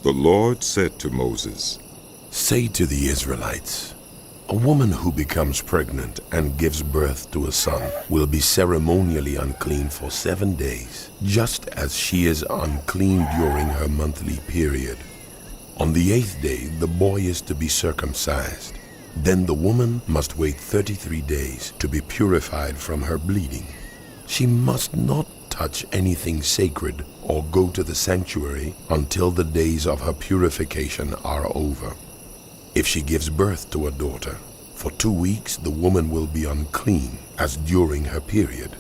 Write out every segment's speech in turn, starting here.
The Lord said to Moses, "Say to the Israelites, a woman who becomes pregnant and gives birth to a son will be ceremonially unclean for 7 days, just as she is unclean during her monthly period. On the 8th day, the boy is to be circumcised. Then the woman must wait 33 days to be purified from her bleeding. She must not touch anything sacred or go to the sanctuary until the days of her purification are over. If she gives birth to a daughter, for 2 weeks the woman will be unclean as during her period.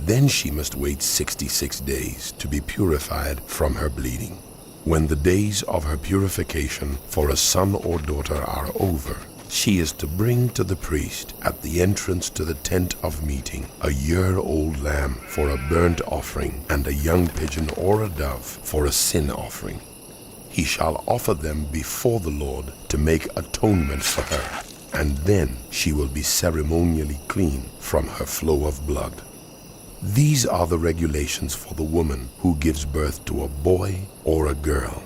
Then she must wait 66 days to be purified from her bleeding. When the days of her purification for a son or daughter are over, she is to bring to the priest at the entrance to the tent of meeting a year-old lamb for a burnt offering and a young pigeon or a dove for a sin offering. He shall offer them before the Lord to make atonement for her, and then she will be ceremonially clean from her flow of blood. These are the regulations for the woman who gives birth to a boy or a girl.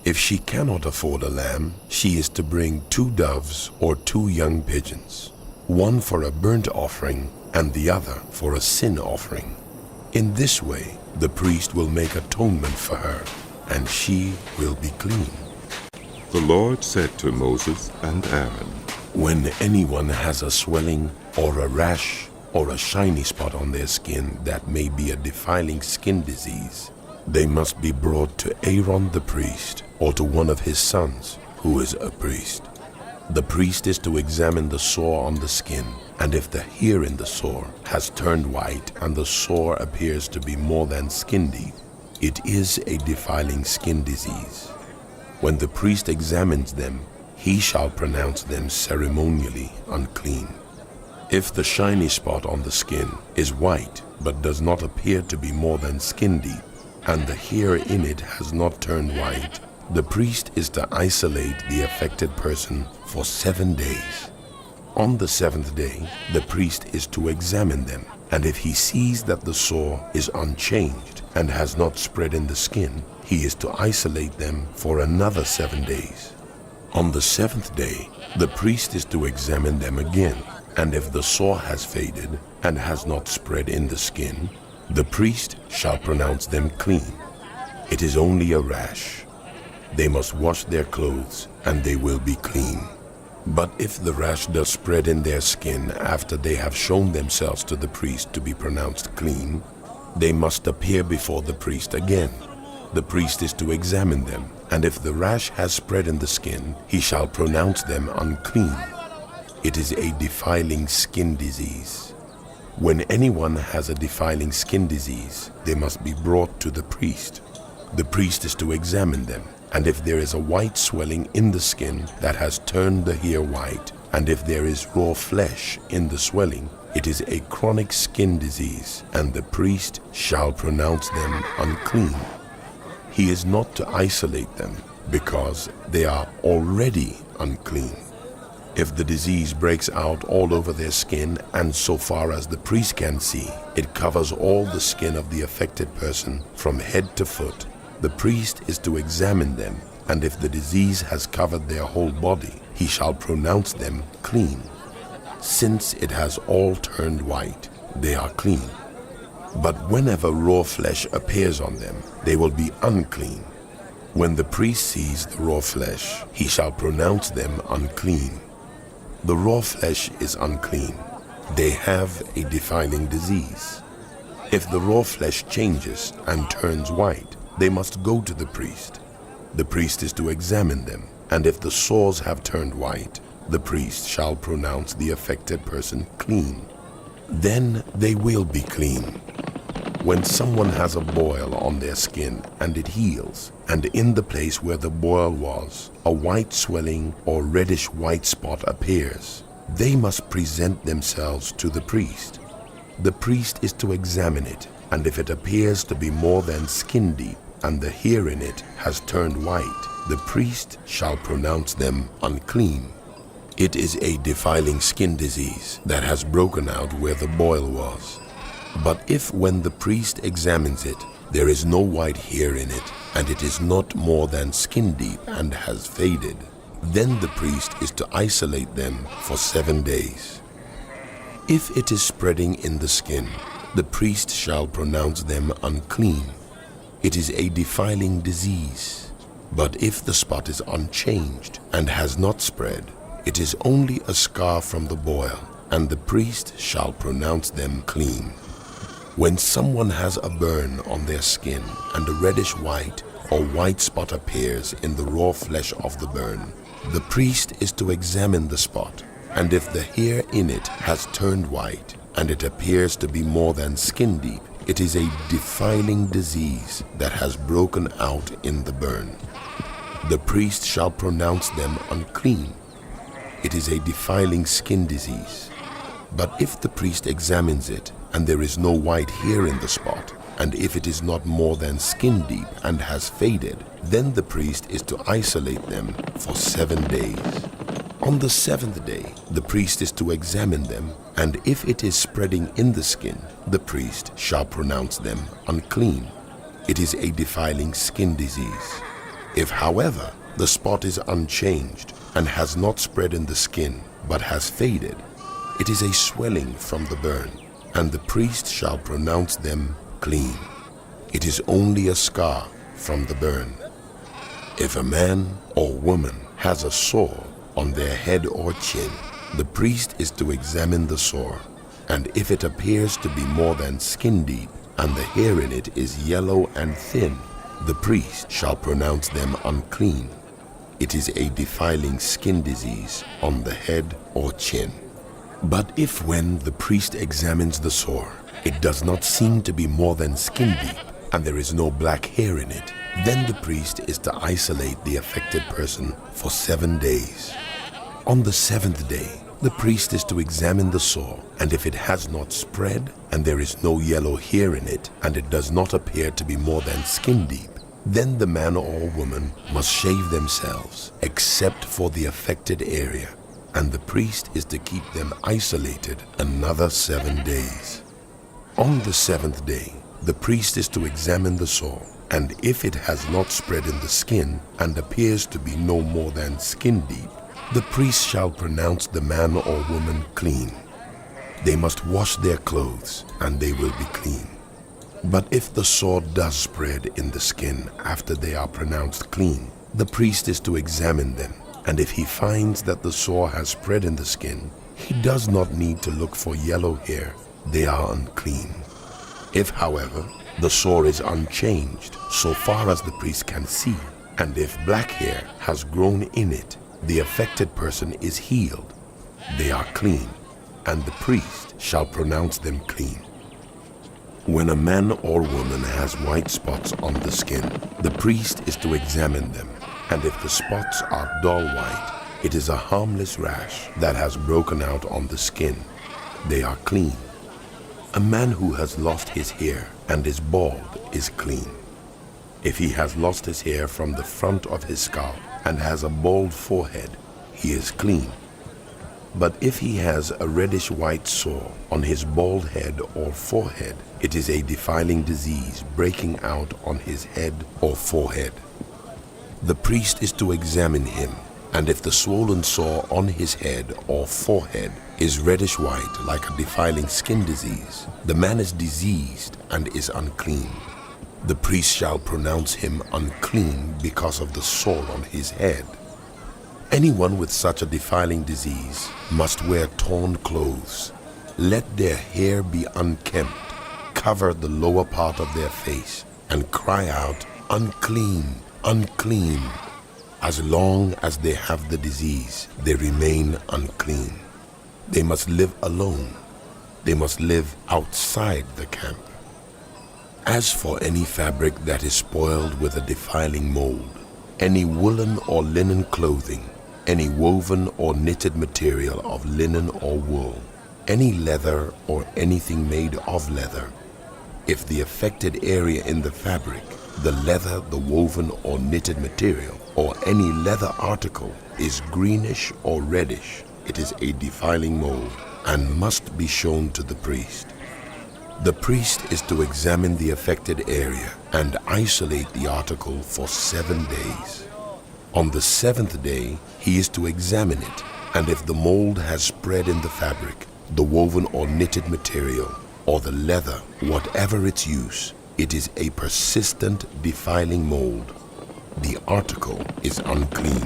If she cannot afford a lamb, she is to bring 2 doves or 2 young pigeons, one for a burnt offering and the other for a sin offering. In this way, the priest will make atonement for her, and she will be clean." The Lord said to Moses and Aaron, When anyone has a swelling or a rash or a shiny spot on their skin that may be a defiling skin disease, they must be brought to Aaron the priest or to one of his sons who is a priest. The priest is to examine the sore on the skin, and if the hair in the sore has turned white and the sore appears to be more than skin deep, it is a defiling skin disease. When the priest examines them, he shall pronounce them ceremonially unclean. If the shiny spot on the skin is white but does not appear to be more than skin deep, and the hair in it has not turned white, the priest is to isolate the affected person for 7 days. On the 7th day, the priest is to examine them, and if he sees that the sore is unchanged and has not spread in the skin, he is to isolate them for another 7 days. On the 7th day, the priest is to examine them again, and if the sore has faded and has not spread in the skin, the priest shall pronounce them clean. It is only a rash. They must wash their clothes, and they will be clean. But if the rash does spread in their skin after they have shown themselves to the priest to be pronounced clean, they must appear before the priest again. The priest is to examine them, and if the rash has spread in the skin, he shall pronounce them unclean. It is a defiling skin disease. When anyone has a defiling skin disease, they must be brought to the priest. The priest is to examine them, and if there is a white swelling in the skin that has turned the hair white, and if there is raw flesh in the swelling, it is a chronic skin disease, and the priest shall pronounce them unclean. He is not to isolate them, because they are already unclean. If the disease breaks out all over their skin, and so far as the priest can see, it covers all the skin of the affected person from head to foot, the priest is to examine them, and if the disease has covered their whole body, he shall pronounce them clean. Since it has all turned white, they are clean. But whenever raw flesh appears on them, they will be unclean. When the priest sees the raw flesh, he shall pronounce them unclean. The raw flesh is unclean. They have a defiling disease. If the raw flesh changes and turns white, they must go to the priest. The priest is to examine them, and if the sores have turned white, the priest shall pronounce the affected person clean. Then they will be clean. When someone has a boil on their skin and it heals, and in the place where the boil was, a white swelling or reddish white spot appears, they must present themselves to the priest. The priest is to examine it, and if it appears to be more than skin deep, and the hair in it has turned white, the priest shall pronounce them unclean. It is a defiling skin disease that has broken out where the boil was. But if when the priest examines it, there is no white hair in it, and it is not more than skin deep and has faded, then the priest is to isolate them for 7 days. If it is spreading in the skin, the priest shall pronounce them unclean. It is a defiling disease. But if the spot is unchanged and has not spread, it is only a scar from the boil, and the priest shall pronounce them clean. When someone has a burn on their skin and a reddish white or white spot appears in the raw flesh of the burn, the priest is to examine the spot, and if the hair in it has turned white and it appears to be more than skin deep, it is a defiling disease that has broken out in the burn. The priest shall pronounce them unclean. It is a defiling skin disease. But if the priest examines it, and there is no white hair in the spot, and if it is not more than skin deep and has faded, then the priest is to isolate them for 7 days. On the 7th day, the priest is to examine them, and if it is spreading in the skin, the priest shall pronounce them unclean. It is a defiling skin disease. If, however, the spot is unchanged and has not spread in the skin, but has faded, it is a swelling from the burn, and the priest shall pronounce them clean. It is only a scar from the burn. If a man or woman has a sore on their head or chin, the priest is to examine the sore, and if it appears to be more than skin deep, and the hair in it is yellow and thin, the priest shall pronounce them unclean. It is a defiling skin disease on the head or chin. But if when the priest examines the sore, it does not seem to be more than skin deep, and there is no black hair in it, then the priest is to isolate the affected person for 7 days. On the 7th day, the priest is to examine the sore, and if it has not spread, and there is no yellow hair in it, and it does not appear to be more than skin deep, then the man or woman must shave themselves, except for the affected area, and the priest is to keep them isolated another 7 days. On the 7th day, the priest is to examine the sore, and if it has not spread in the skin, and appears to be no more than skin deep, the priest shall pronounce the man or woman clean. They must wash their clothes, and they will be clean. But if the sore does spread in the skin after they are pronounced clean, the priest is to examine them, and if he finds that the sore has spread in the skin, he does not need to look for yellow hair. They are unclean. If, however, the sore is unchanged so far as the priest can see, and if black hair has grown in it, the affected person is healed. They are clean, and the priest shall pronounce them clean. When a man or woman has white spots on the skin, the priest is to examine them, and if the spots are dull white, it is a harmless rash that has broken out on the skin. They are clean. A man who has lost his hair and is bald is clean. If he has lost his hair from the front of his scalp and has a bald forehead, he is clean. But if he has a reddish white sore on his bald head or forehead, it is a defiling disease breaking out on his head or forehead. The priest is to examine him, and if the swollen sore on his head or forehead is reddish white like a defiling skin disease, the man is diseased and is unclean. The priest shall pronounce him unclean because of the sore on his head. Anyone with such a defiling disease must wear torn clothes. Let their hair be unkempt, cover the lower part of their face, and cry out, "Unclean, unclean." As long as they have the disease, they remain unclean. They must live alone. They must live outside the camp. As for any fabric that is spoiled with a defiling mold, any woolen or linen clothing, any woven or knitted material of linen or wool, any leather or anything made of leather, if the affected area in the fabric, the leather, the woven or knitted material, or any leather article is greenish or reddish, it is a defiling mold and must be shown to the priest. The priest is to examine the affected area and isolate the article for 7 days. On the 7th day, he is to examine it, and if the mold has spread in the fabric, the woven or knitted material, or the leather, whatever its use, it is a persistent defiling mold. The article is unclean.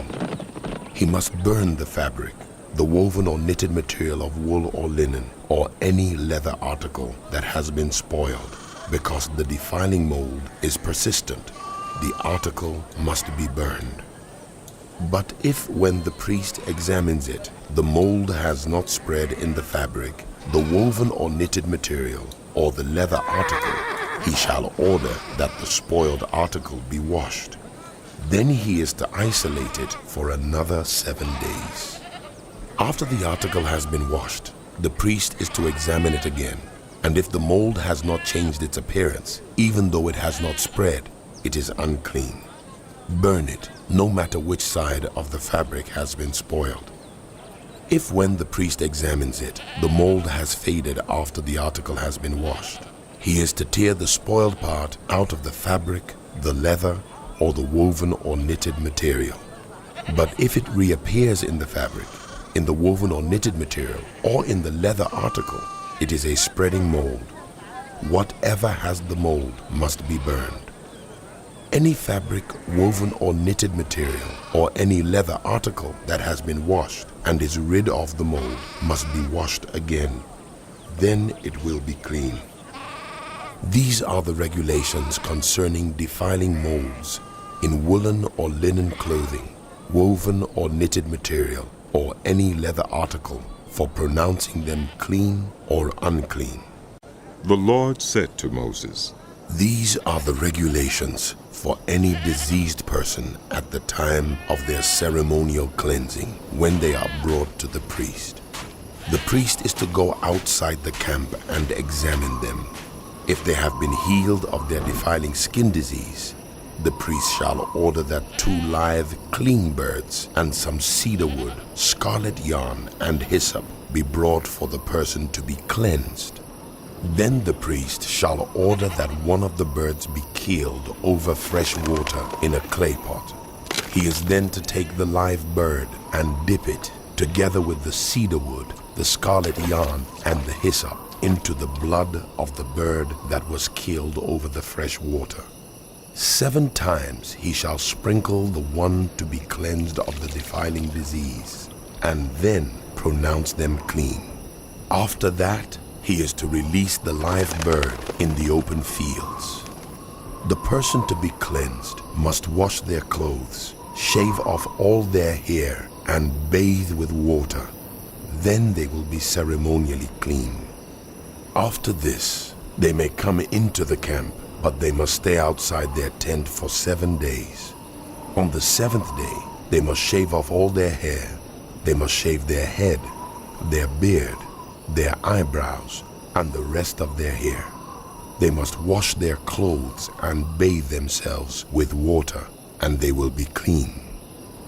He must burn the fabric, the woven or knitted material of wool or linen, or any leather article that has been spoiled, because the defiling mold is persistent. The article must be burned. But if when the priest examines it, the mold has not spread in the fabric, the woven or knitted material, or the leather article, he shall order that the spoiled article be washed. Then he is to isolate it for another 7 days. After the article has been washed, the priest is to examine it again, and if the mold has not changed its appearance, even though it has not spread, it is unclean. Burn it, no matter which side of the fabric has been spoiled. If when the priest examines it, the mold has faded after the article has been washed, he is to tear the spoiled part out of the fabric, the leather, or the woven or knitted material. But if it reappears in the fabric, in the woven or knitted material, or in the leather article, it is a spreading mold. Whatever has the mold must be burned. Any fabric, woven or knitted material, or any leather article that has been washed and is rid of the mold must be washed again. Then it will be clean. These are the regulations concerning defiling molds in woolen or linen clothing, woven or knitted material, or any leather article, for pronouncing them clean or unclean. The Lord said to Moses, These are the regulations for any diseased person at the time of their ceremonial cleansing when they are brought to the priest. The priest is to go outside the camp and examine them. If they have been healed of their defiling skin disease, the priest shall order that 2 live, clean birds and some cedar wood, scarlet yarn, and hyssop be brought for the person to be cleansed. Then the priest shall order that one of the birds be killed over fresh water in a clay pot. He is then to take the live bird and dip it, together with the cedar wood, the scarlet yarn, and the hyssop, into the blood of the bird that was killed over the fresh water. 7 times he shall sprinkle the one to be cleansed of the defiling disease, and then pronounce them clean. After that, he is to release the live bird in the open fields. The person to be cleansed must wash their clothes, shave off all their hair, and bathe with water. Then they will be ceremonially clean. After this, they may come into the camp, but they must stay outside their tent for 7 days. On the 7th day, they must shave off all their hair. They must shave their head, their beard, their eyebrows, and the rest of their hair. They must wash their clothes and bathe themselves with water, and they will be clean.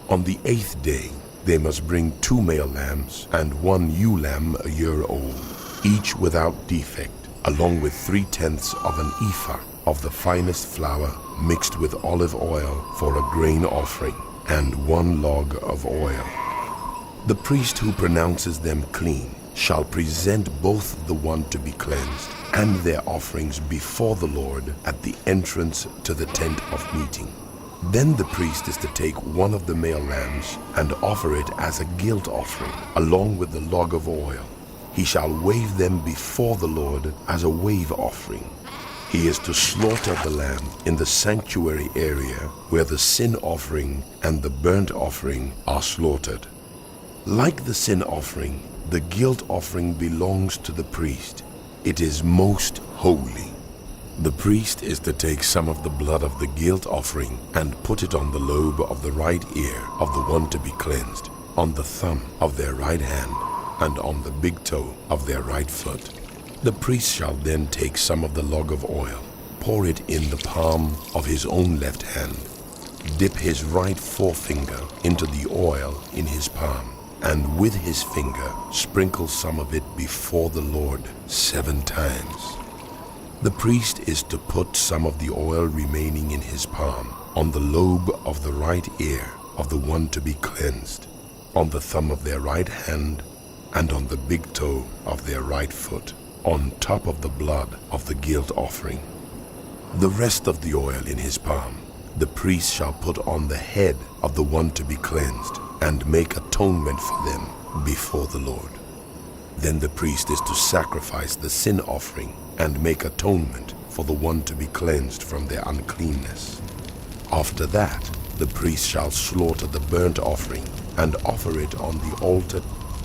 On the 8th day, they must bring 2 male lambs and 1 ewe lamb a year old, each without defect, along with 3/10 of an ephah of the finest flour mixed with olive oil for a grain offering, and 1 log of oil. The priest who pronounces them clean shall present both the one to be cleansed and their offerings before the Lord at the entrance to the tent of meeting. Then the priest is to take 1 of the male lambs and offer it as a guilt offering, along with the log of oil. He shall wave them before the Lord as a wave offering. He is to slaughter the lamb in the sanctuary area where the sin offering and the burnt offering are slaughtered. Like the sin offering, the guilt offering belongs to the priest. It is most holy. The priest is to take some of the blood of the guilt offering and put it on the lobe of the right ear of the one to be cleansed, on the thumb of their right hand, and on the big toe of their right foot. The priest shall then take some of the log of oil, pour it in the palm of his own left hand, dip his right forefinger into the oil in his palm, and with his finger sprinkle some of it before the Lord 7 times. The priest is to put some of the oil remaining in his palm on the lobe of the right ear of the one to be cleansed, on the thumb of their right hand, and on the big toe of their right foot, on top of the blood of the guilt offering. The rest of the oil in his palm the priest shall put on the head of the one to be cleansed, and make atonement for them before the Lord. Then the priest is to sacrifice the sin offering and make atonement for the one to be cleansed from their uncleanness. After that, the priest shall slaughter the burnt offering and offer it on the altar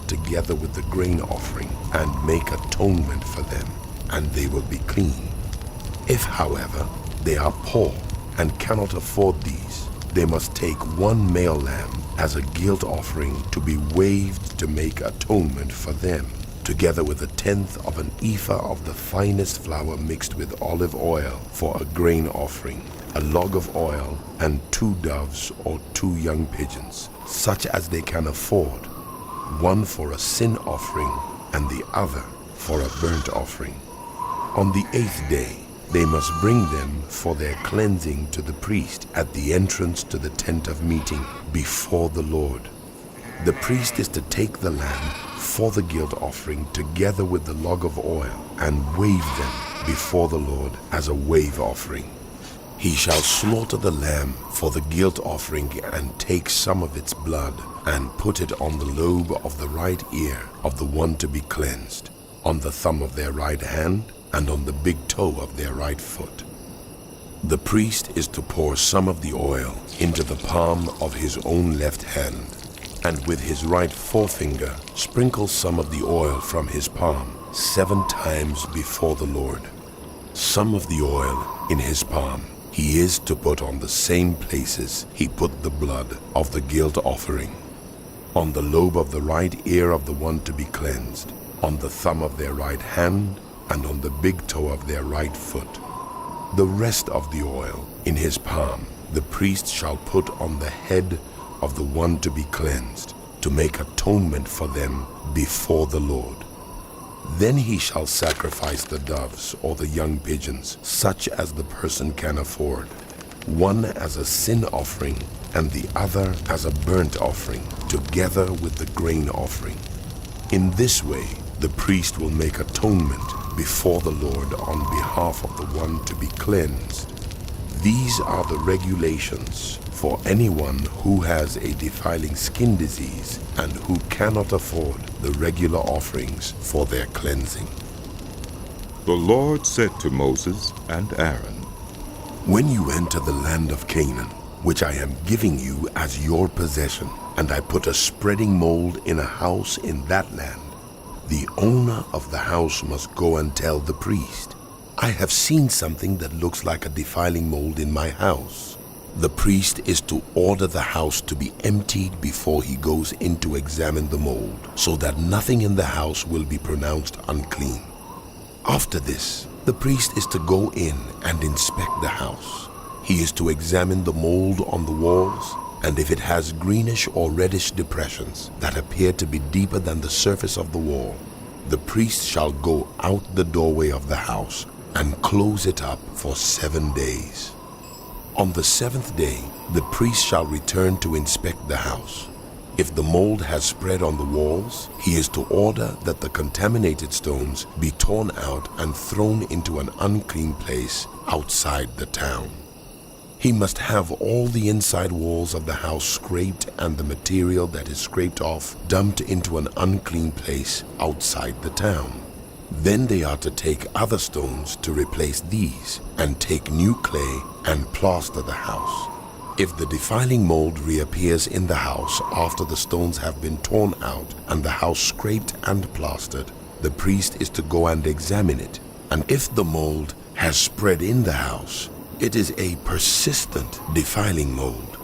together with the grain offering, and make atonement for them, and they will be clean. If, however, they are poor and cannot afford these, they must take one male lamb as a guilt offering to be waved to make atonement for them, together with 1/10 of an ephah of the finest flour mixed with olive oil for a grain offering, a log of oil, and 2 doves or 2 young pigeons, such as they can afford, one for a sin offering and the other for a burnt offering. On the 8th day, they must bring them for their cleansing to the priest at the entrance to the tent of meeting before the Lord. The priest is to take the lamb for the guilt offering together with the log of oil and wave them before the Lord as a wave offering. He shall slaughter the lamb for the guilt offering and take some of its blood and put it on the lobe of the right ear of the one to be cleansed, on the thumb of their right hand, and on the big toe of their right foot. The priest is to pour some of the oil into the palm of his own left hand, and with his right forefinger sprinkle some of the oil from his palm 7 times before the Lord. Some of the oil in his palm he is to put on the same places he put the blood of the guilt offering, on the lobe of the right ear of the one to be cleansed, on the thumb of their right hand, and on the big toe of their right foot. The rest of the oil in his palm the priest shall put on the head of the one to be cleansed, to make atonement for them before the Lord. Then he shall sacrifice the doves or the young pigeons, such as the person can afford, one as a sin offering and the other as a burnt offering, together with the grain offering. In this way, the priest will make atonement before the Lord on behalf of the one to be cleansed. These are the regulations for anyone who has a defiling skin disease and who cannot afford the regular offerings for their cleansing. The Lord said to Moses and Aaron, When you enter the land of Canaan, which I am giving you as your possession, and I put a spreading mold in a house in that land, the owner of the house must go and tell the priest, I have seen something that looks like a defiling mold in my house. The priest is to order the house to be emptied before he goes in to examine the mold, so that nothing in the house will be pronounced unclean. After this, the priest is to go in and inspect the house. He is to examine the mold on the walls, and if it has greenish or reddish depressions that appear to be deeper than the surface of the wall, the priest shall go out the doorway of the house and close it up for 7 days. On the 7th day, the priest shall return to inspect the house. If the mold has spread on the walls, he is to order that the contaminated stones be torn out and thrown into an unclean place outside the town. He must have all the inside walls of the house scraped and the material that is scraped off dumped into an unclean place outside the town. Then they are to take other stones to replace these, and take new clay and plaster the house. If the defiling mold reappears in the house after the stones have been torn out and the house scraped and plastered, the priest is to go and examine it. And if the mold has spread in the house, it is a persistent defiling mold.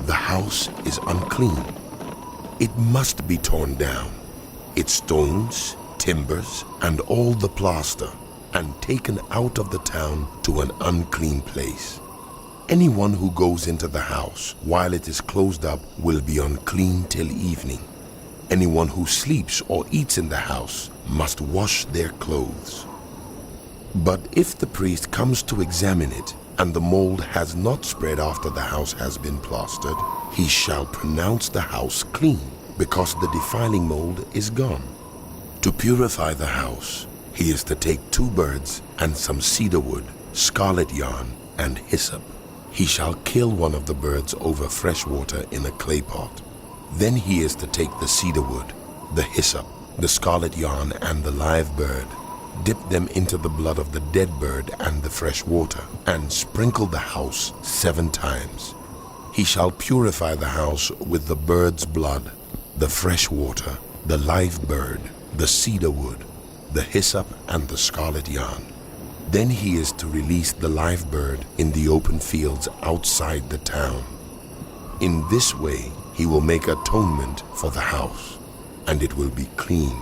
The house is unclean. It must be torn down, its stones, timbers, and all the plaster, and taken out of the town to an unclean place. Anyone who goes into the house while it is closed up will be unclean till evening. Anyone who sleeps or eats in the house must wash their clothes. But if the priest comes to examine it, and the mold has not spread after the house has been plastered, he shall pronounce the house clean, because the defiling mold is gone. To purify the house, he is to take 2 birds and some cedar wood, scarlet yarn, and hyssop. He shall kill one of the birds over fresh water in a clay pot. Then he is to take the cedar wood, the hyssop, the scarlet yarn, and the live bird, dip them into the blood of the dead bird and the fresh water, and sprinkle the house 7 times. He shall purify the house with the bird's blood, the fresh water, the live bird, the cedar wood, the hyssop, and the scarlet yarn. Then he is to release the live bird in the open fields outside the town. In this way he will make atonement for the house, and it will be clean.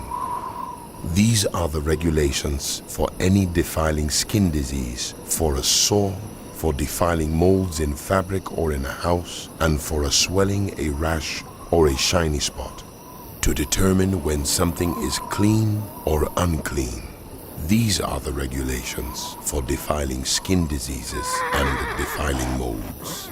These are the regulations for any defiling skin disease, for a sore, for defiling molds in fabric or in a house, and for a swelling, a rash, or a shiny spot, to determine when something is clean or unclean. These are the regulations for defiling skin diseases and defiling molds.